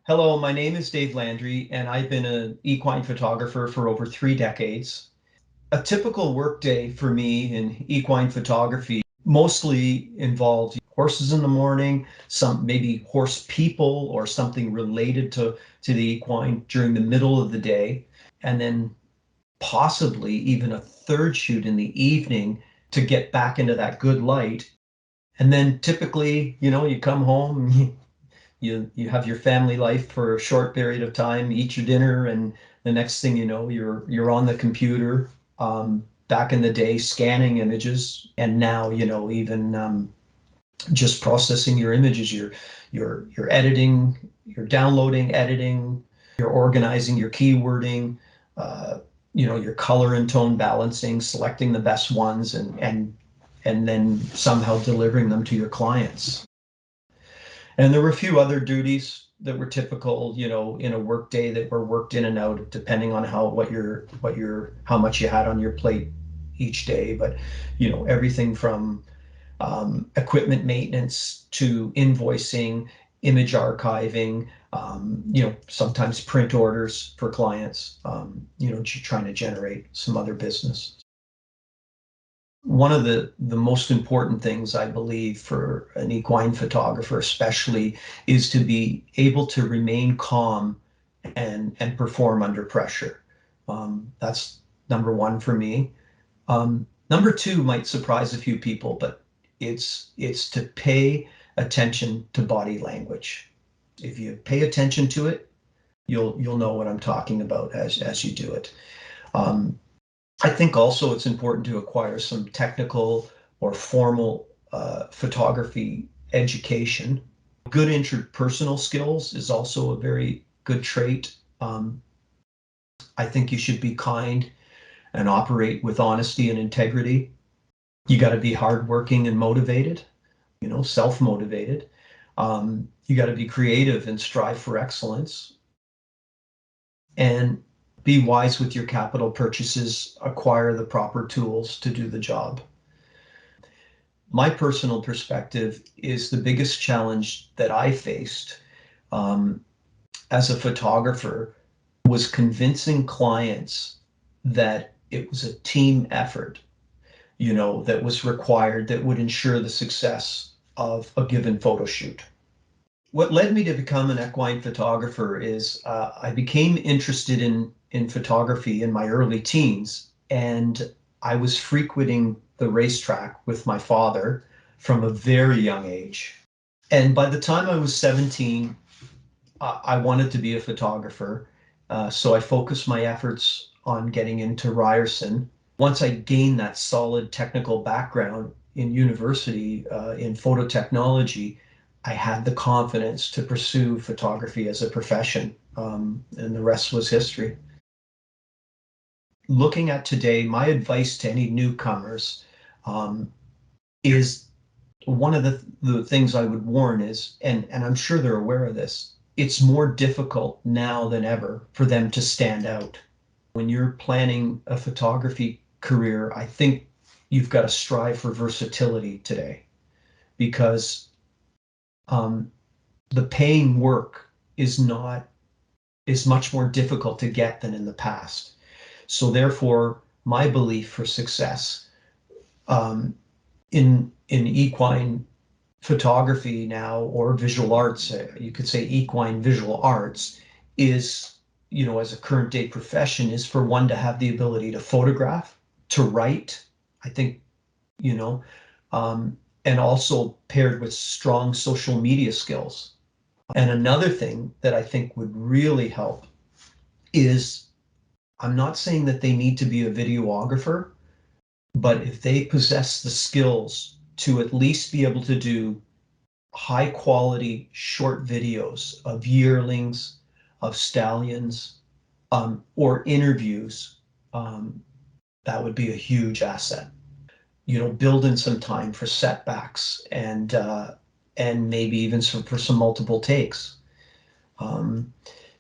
Hello, my name is Dave Landry, and I've been an equine photographer for over 3 decades. A typical workday for me in equine photography mostly involved horses in the morning, some maybe horse people or something related to the equine during the middle of the day, and then possibly even a third shoot in the evening to get back into that good light. And then typically, you come home, you have your family life for a short period of time, eat your dinner, and the next thing you know, you're on the computer. Back in the day, scanning images, and now even just processing your images. You're editing, you're downloading, editing, you're organizing your keywording, your color and tone balancing, selecting the best ones, and then somehow delivering them to your clients. And there were a few other duties that were typical, in a work day that were worked in and out, depending on how much you had on your plate each day. But, everything from equipment maintenance to invoicing, image archiving, sometimes print orders for clients, trying to generate some other business. One of the most important things, I believe, for an equine photographer especially, is to be able to remain calm and perform under pressure. That's number one for me. Number two might surprise a few people, but it's to pay attention to body language. If you pay attention to it, you'll know what I'm talking about as you do it. I think also it's important to acquire some technical or formal photography education. Good interpersonal skills is also a very good trait. I think you should be kind and operate with honesty and integrity. You got to be hardworking and motivated, self-motivated. You got to be creative and strive for excellence. And be wise with your capital purchases, acquire the proper tools to do the job. My personal perspective is the biggest challenge that I faced as a photographer was convincing clients that it was a team effort, that was required, that would ensure the success of a given photo shoot. What led me to become an equine photographer is I became interested in photography in my early teens, and I was frequenting the racetrack with my father from a very young age. And by the time I was 17, I wanted to be a photographer. So I focused my efforts on getting into Ryerson. Once I gained that solid technical background in university in phototechnology, I had the confidence to pursue photography as a profession, and the rest was history. Looking at today, my advice to any newcomers is one of the things I would warn is, and I'm sure they're aware of this, it's more difficult now than ever for them to stand out. When you're planning a photography career, I think you've got to strive for versatility today, because the paying work is much more difficult to get than in the past. So therefore, my belief for success in equine photography now, or visual arts, you could say equine visual arts, is, as a current day profession, is for one to have the ability to photograph, to write, I think, and also paired with strong social media skills. And another thing that I think would really help is, I'm not saying that they need to be a videographer, but if they possess the skills to at least be able to do high quality short videos of yearlings, of stallions, or interviews, that would be a huge asset. Build in some time for setbacks and maybe even for some multiple takes.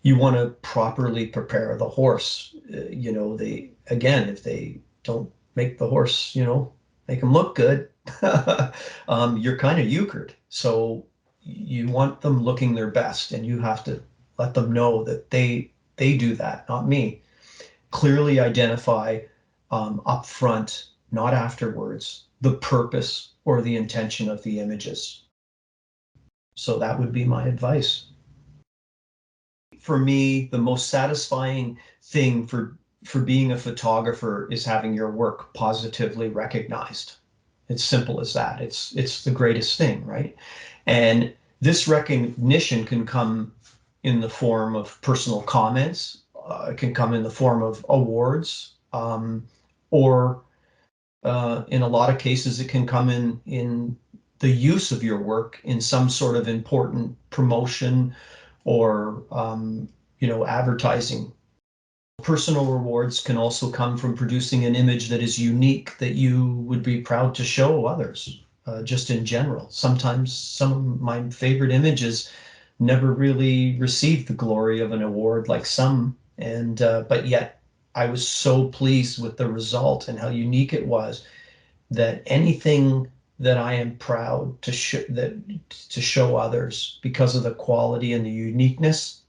You want to properly prepare the horse. If they don't make the horse, make them look good, you're kind of euchred. So you want them looking their best, and you have to let them know that they do that, not me. Clearly identify up front, not afterwards, the purpose or the intention of the images. So that would be my advice. For me, the most satisfying thing for being a photographer is having your work positively recognized. It's simple as that. It's the greatest thing, right? And this recognition can come in the form of personal comments. It can come in the form of awards, or in a lot of cases, it can come in the use of your work in some sort of important promotion or advertising. Personal rewards can also come from producing an image that is unique that you would be proud to show others, just in general. Sometimes some of my favorite images never really received the glory of an award like some, and but yet I was so pleased with the result and how unique it was that anything that I am proud to show others because of the quality and the uniqueness,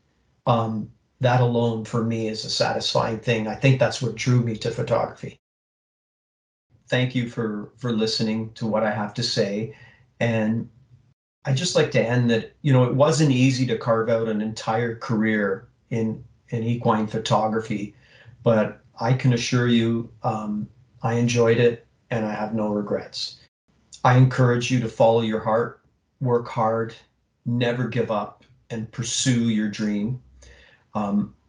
that alone for me is a satisfying thing. I think that's what drew me to photography. Thank you for listening to what I have to say. And I just like to end that, it wasn't easy to carve out an entire career in equine photography, but I can assure you, I enjoyed it and I have no regrets. I encourage you to follow your heart, work hard, never give up, and pursue your dream.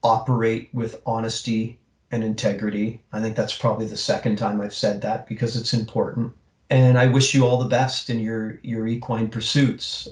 Operate with honesty and integrity. I think that's probably the second time I've said that because it's important. And I wish you all the best in your equine pursuits.